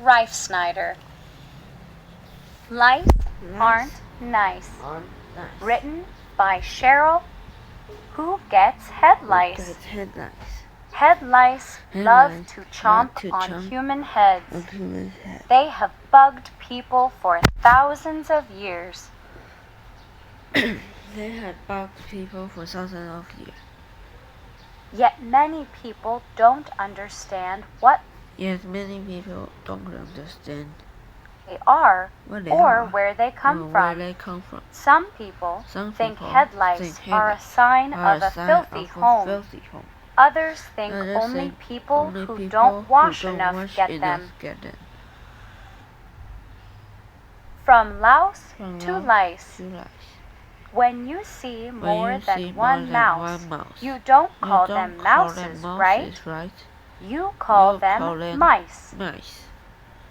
Reifsnyder. Lice aren't nice. Written by Cheryl. Who gets head lice? Head lice love to chomp on human heads. They have bugged people for thousands of years. They had bugged people for thousands of years. Yet many people don't understand what Yet many people don't understand they are what they or are where they come or from. where they come from. Some people Some think people head lice think head are a lice sign are of a sign filthy of a home. filthy home. Others think Others only think people only who people don't wash who don't enough wash get enough them. get them. From louse From to louse lice. to lice. When you see more you than see one more mouse, than one mouse, you don't you call don't them call them mouses, mouses, right? You call You them call them mice. mice.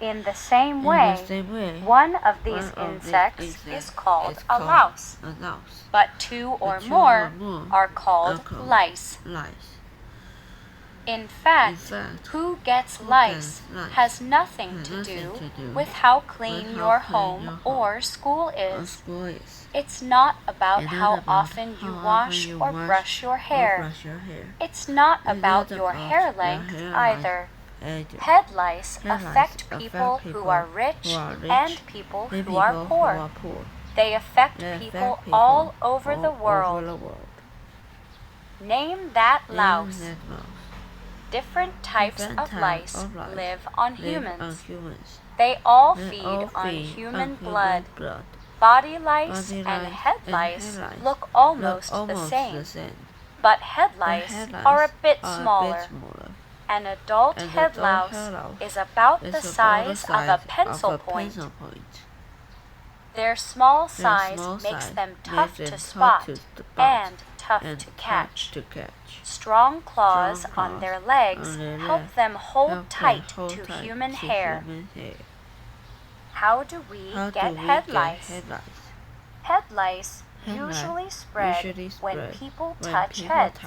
In the same In way, the same way, one of these one of insects these is insects called is a louse, a louse. but two or Two more or more are called lice. lice. In fact, who gets lice lice has nothing to do with how clean your home or school is. It's not about how often you wash or brush your hair. It's not about your hair length either. Head lice affect people who are rich and people who are poor. They affect people all over the world. Name that louse. Different types of lice live on humans. They all feed on human blood. Body lice and head lice look almost the same, but head lice are a bit smaller. An adult head louse is about the size of a pencil point. Their small size makes them tough to spot and tough to catch. Strong claws on their legs help them hold tight to human hair. How do we get head lice? Head lice usually spread when people touch heads.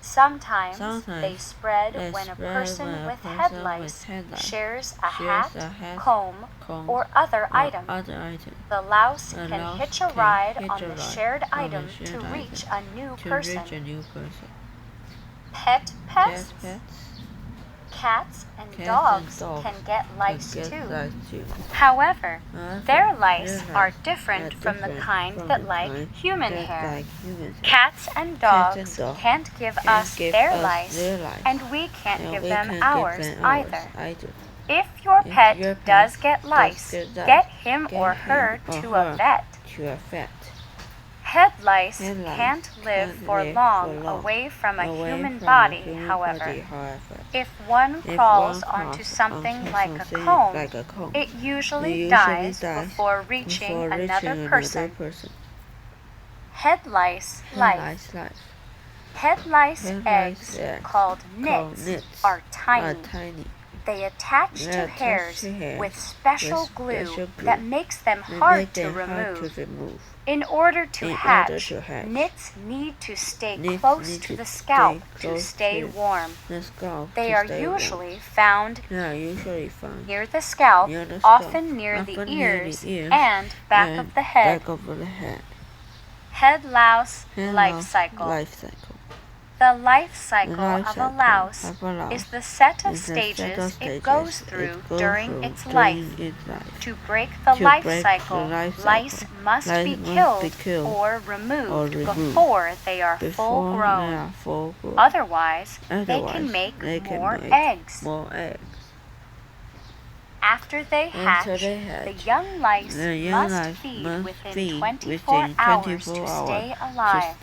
Sometimes they spread when a person with head lice shares a hat, comb, or other item. The louse can hitch a ride on the shared item to reach a new person. Pet pests? Cats and dogs can get lice too. However, their lice are different from the kind that like human hair. Cats and dogs can't give us their lice, and we can't give them ours either. If your pet does get lice, get him or her to a vet. Head lice can't live for long away from a human body, however. If one crawls onto something like a comb, it usually dies before reaching another person. Head lice life. Head lice eggs, called nits, are tiny. They attach to hairs with special glue that makes them hard to remove. In order to hatch, nits need to stay close to the scalp to stay warm. They are usually found near the scalp, often near the ears and back of the head. Head louse life cycle. The life cycle of a louse is the set of stages it goes through during its life. To break the life cycle, lice must be killed or removed before they are full grown. Otherwise, they can make more eggs. After they hatch, the young lice must feed within 24 hours to stay alive.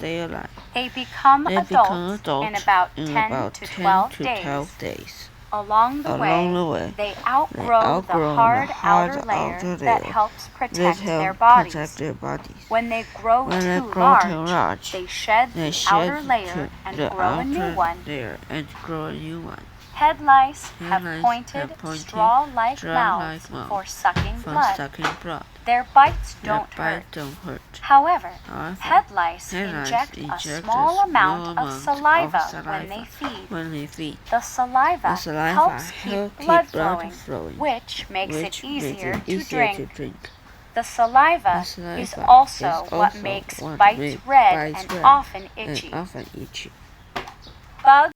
They become adults in about 10 to 12 days. Along the way, they outgrow the hard outer layer that helps protect their bodies. When they grow too large, they shed the outer layer and grow a new one. Head lice have Head lice pointed, have pointed, straw-like straw-like mouths mouths for sucking for blood. sucking blood. Their bites Their don't hurt. bite don't hurt. However, However, head lice head lice inject a inject small amount of saliva saliva when they feed. when they feed. The saliva The saliva helps helps keep blood flowing, flowing, which makes it easier to easier to drink. drink. The saliva The saliva is also is what also makes what bites makes red bites and red often and itchy. often itchy. Bugs